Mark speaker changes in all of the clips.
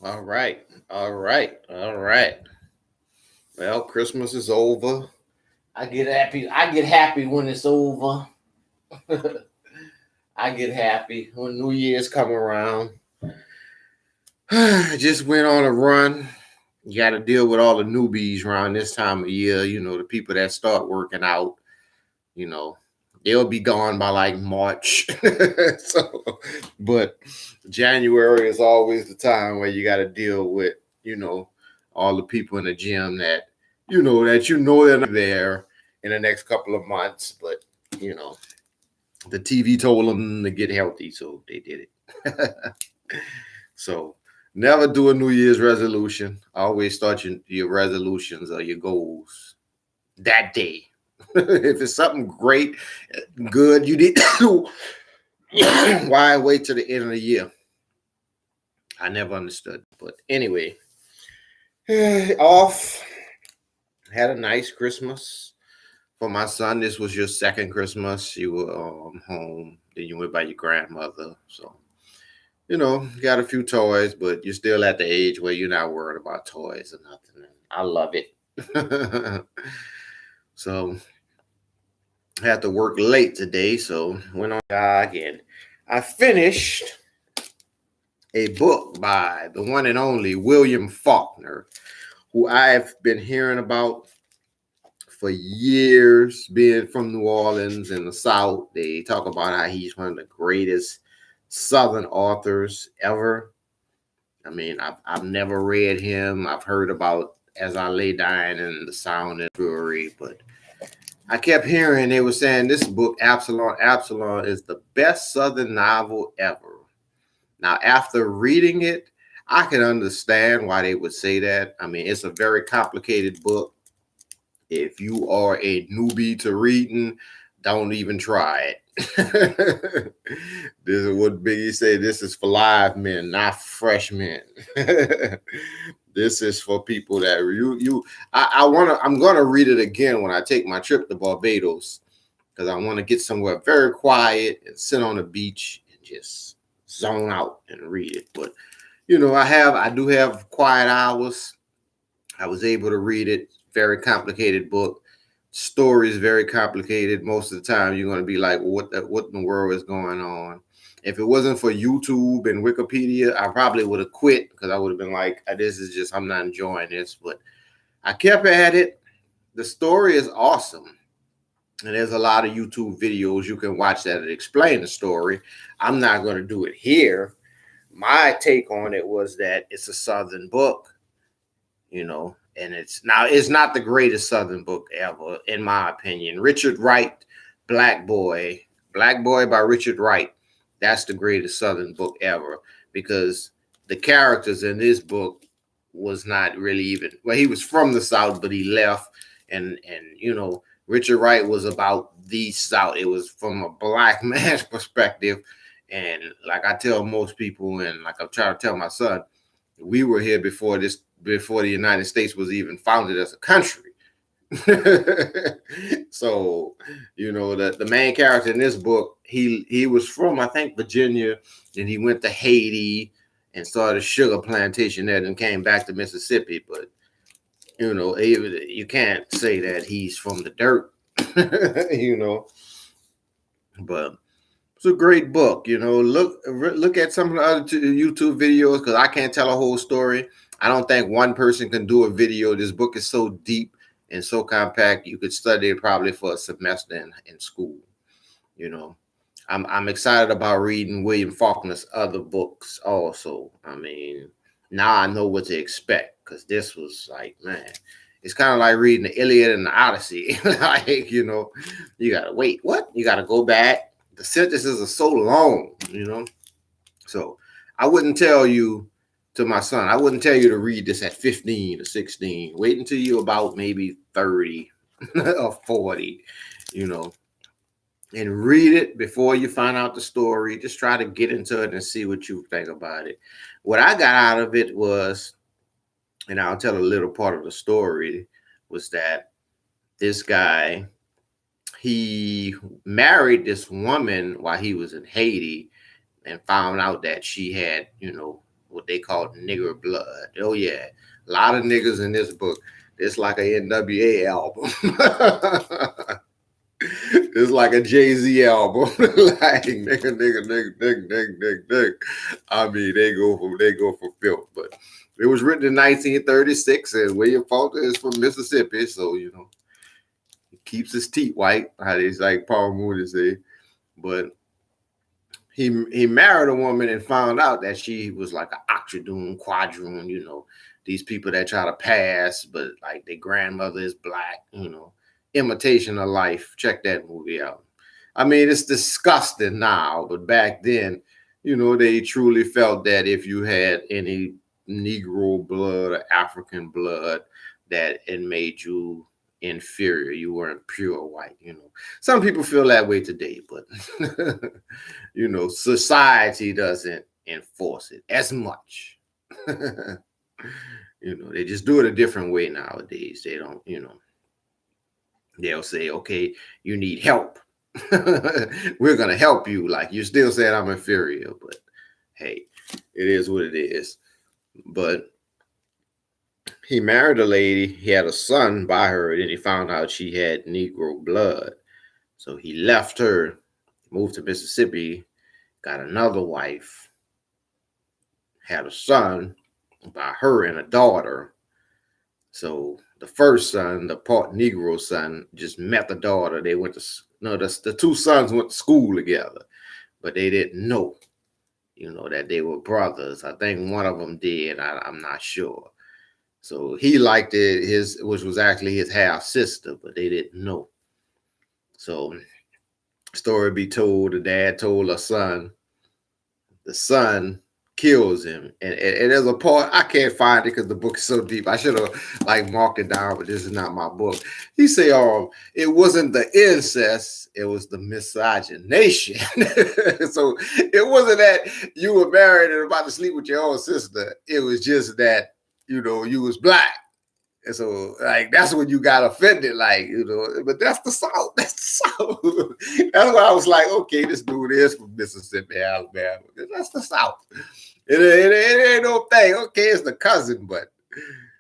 Speaker 1: All right. All right. All right. Well, Christmas is over. I get happy. I get happy when it's over. I get happy when New Year's come around. I just went on a run. You got to deal with all the newbies around this time of year. The people that start working out. You know, they'll be gone by like March. so, but January is always the time where you got to deal with, you know, all the people in the gym that they're not there in the next couple of months, but you know, the TV told them to get healthy, so they did it. So never do a New Year's resolution. Always start your resolutions or your goals that day. If it's something great, good, you need to why wait till the end of the year? I never understood. But anyway, off. Had a nice Christmas for my son. This was your second Christmas. You were home. Then you went by your grandmother. So, got a few toys, but you're still at the age where you're not worried about toys or nothing. I love it. So, I had to work late today. So, went on again. I finished a book by the one and only William Faulkner, who I've been hearing about for years, being from New Orleans in the South. They talk about how he's one of the greatest Southern authors ever. I mean, I've never read him. I've heard about As I Lay Dying and The Sound and Fury, but I kept hearing they were saying this book, Absalom Absalom, is the best Southern novel ever. Now, after reading it, I can understand why they would say that. I mean, it's a very complicated book. If you are a newbie to reading, don't even try it. This is what Biggie said. This is for live men, not fresh men. This is for people that I'm gonna read it again when I take my trip to Barbados, because I want to get somewhere very quiet and sit on the beach and just zone out and read it. But I do have quiet hours. I was able to read it. Very complicated book. Story is very complicated. Most of the time, you're going to be like, what in the world is going on? If it wasn't for YouTube and Wikipedia, I probably would have quit, because I would have been like, I'm not enjoying this. But I kept at it. The story is awesome. And there's a lot of YouTube videos you can watch that explain the story. I'm not going to do it here. My take on it was that it's a Southern book, and it's not the greatest Southern book ever, in my opinion. Richard Wright, Black Boy by Richard Wright. That's the greatest Southern book ever, because the characters in this book was not really even, well, he was from the South, but he left, and Richard Wright was about the South. It was from a black man's perspective. And like I tell most people, and like I'm trying to tell my son, we were here before the United States was even founded as a country. So, the main character in this book, he was from, I think, Virginia, and he went to Haiti and started a sugar plantation there, and came back to Mississippi. But you can't say that he's from the dirt. But it's a great book. Look at some of the other YouTube videos, because I can't tell a whole story. I don't think one person can do a video. This book is so deep and so compact. You could study it probably for a semester in school. I'm excited about reading William Faulkner's other books also. I mean, now I know what to expect, because this was like, man, it's kind of like reading the Iliad and the Odyssey. Like, you gotta wait. What? You gotta go back. The sentences are so long, So I wouldn't tell you, to my son, I wouldn't tell you to read this at 15 or 16. Wait until you're about maybe 30 or 40, and read it before you find out the story. Just try to get into it and see what you think about it. What I got out of it was, and I'll tell a little part of the story, was that this guy, he married this woman while he was in Haiti, and found out that she had, what they call nigger blood. Oh yeah, a lot of niggas in this book. It's like a NWA album. It's like a Jay-Z album. Like nigga. I mean, they go for filth. But it was written in 1936, and William Faulkner is from Mississippi, so he keeps his teeth white. How they like Paul Mooney say. But he married a woman and found out that she was like an octoroon, quadroon, these people that try to pass, but like their grandmother is black, imitation of life. Check that movie out. I mean, it's disgusting now, but back then, they truly felt that if you had any Negro blood or African blood, that it made you inferior. You weren't pure white. Some people feel that way today, but society doesn't enforce it as much. They just do it a different way nowadays. They don't, they'll say, okay, you need help. We're going to help you. Like, you're still saying I'm inferior, but hey, it is what it is. But he married a lady. He had a son by her, and then he found out she had Negro blood. So he left her, moved to Mississippi, got another wife, had a son by her and a daughter. So the first son, the part Negro son, just met the daughter. They went to the two sons went to school together, but they didn't know, that they were brothers. I think one of them did. I'm not sure. So he liked it, which was actually his half sister, but they didn't know. So story be told, the dad told the son kills him, and there's a part I can't find it because the book is so deep. I should have marked it down, but this is not my book. He say, it wasn't the incest, it was the miscegenation. So it wasn't that you were married and about to sleep with your own sister. It was just that you was black. And so, that's when you got offended, but that's the South. That's the South. That's why I was like, okay, this dude is from Mississippi, Alabama. That's the South. It ain't no thing. Okay, it's the cousin, but,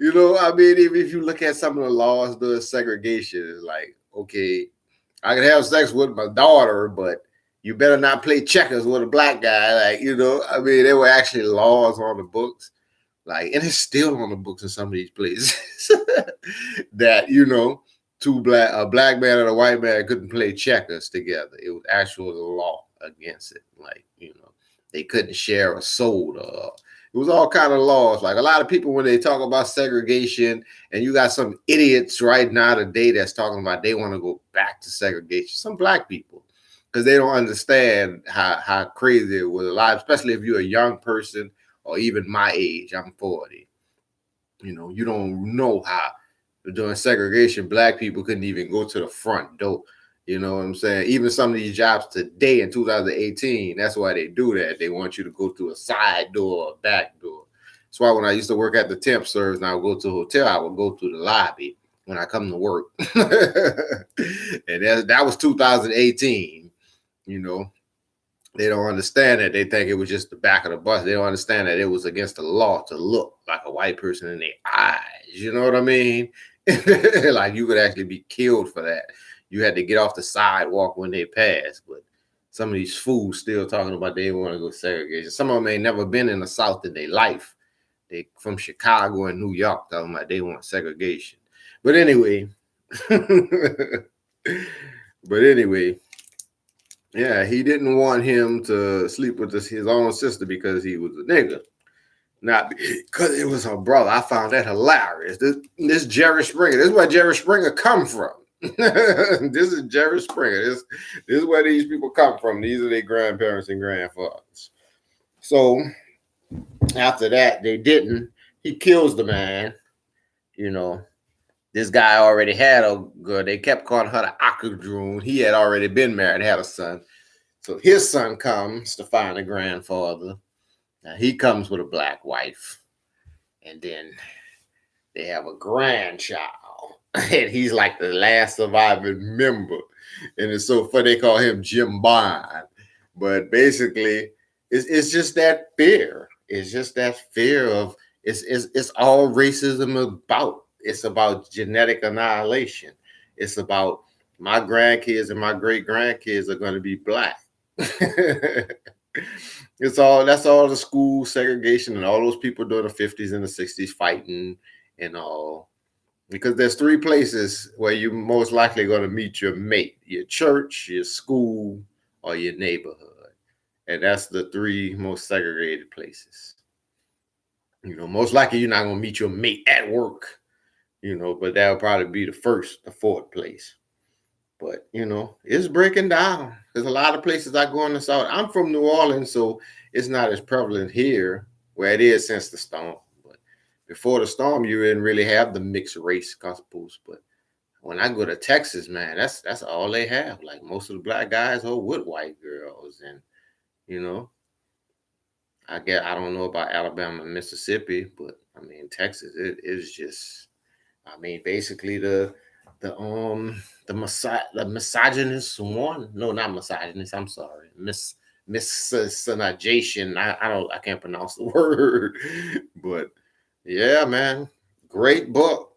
Speaker 1: I mean, even if you look at some of the laws, the segregation is like, okay, I can have sex with my daughter, but you better not play checkers with a black guy. I mean, there were actually laws on the books. And it's still on the books in some of these places that, a black man and a white man couldn't play checkers together. It was actual law against it. They couldn't share a soda. It was all kind of laws. A lot of people, when they talk about segregation, and you got some idiots right now today that's talking about they want to go back to segregation. Some black people, because they don't understand how crazy it was. A lot, especially if you're a young person, or even my age, I'm 40. You don't know how during segregation, black people couldn't even go to the front door. You know what I'm saying? Even some of these jobs today in 2018, that's why they do that. They want you to go through a side door or a back door. That's why when I used to work at the temp service and I would go to a hotel, I would go through the lobby when I come to work. And that was 2018, They don't understand that. They think it was just the back of the bus. They don't understand that it was against the law to look like a white person in their eyes. You know what I mean? You could actually be killed for that. You had to get off the sidewalk when they passed. But some of these fools still talking about they want to go segregation. Some of them ain't never been in the South in their life. They from Chicago and New York talking about they want segregation. But anyway, yeah, he didn't want him to sleep with his own sister because he was a nigga. Not because it was her brother. I found that hilarious. This Jerry Springer. This is where Jerry Springer come from. This is Jerry Springer. This is where these people come from. These are their grandparents and grandfathers. So after that, they didn't. He kills the man. This guy already had a girl. They kept calling her the Akadroon. He had already been married, had a son. So his son comes to find a grandfather. Now he comes with a black wife. And then they have a grandchild. And he's like the last surviving member. And it's so funny, they call him Jim Bond. But basically, it's just that fear. it's just that fear of it's all racism about. It's about genetic annihilation. It's about my grandkids and my great grandkids are going to be black. It's all that's all the school segregation and all those people during the 50s and the 60s fighting and all. Because there's three places where you most likely going to meet your mate: your church, your school, or your neighborhood. And that's the three most segregated places. Most likely you're not going to meet your mate at work, but that'll probably be the fourth place. But, it's breaking down. There's a lot of places I go in the South. I'm from New Orleans, so it's not as prevalent here where it is since the storm. But before the storm, you didn't really have the mixed race gospels. But when I go to Texas, man, that's all they have. Like most of the black guys are with white girls. And, you know, I don't know about Alabama and Mississippi, but I mean Texas, it is just basically the misogynist one. No, not misogynist. I'm sorry. Misogynization. I can't pronounce the word. But yeah, man. Great book.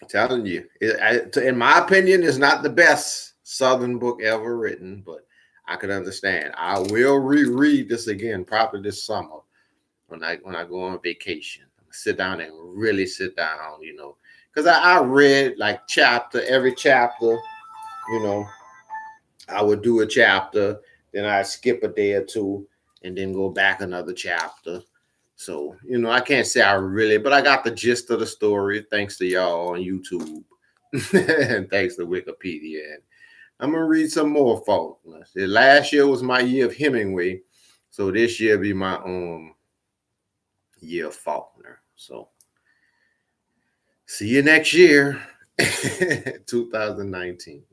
Speaker 1: I'm telling you. In my opinion, it's not the best Southern book ever written, but I can understand. I will reread this again probably this summer when I go on vacation. Sit down and really sit down, because I read like every chapter, you know, I would do a chapter, then I'd skip a day or two, and then go back another chapter. So, I can't say I really, but I got the gist of the story thanks to y'all on YouTube and thanks to Wikipedia. And I'm going to read some more Faulkner. Last year was my year of Hemingway, so this year be my year of Faulkner. So, see you next year, 2019.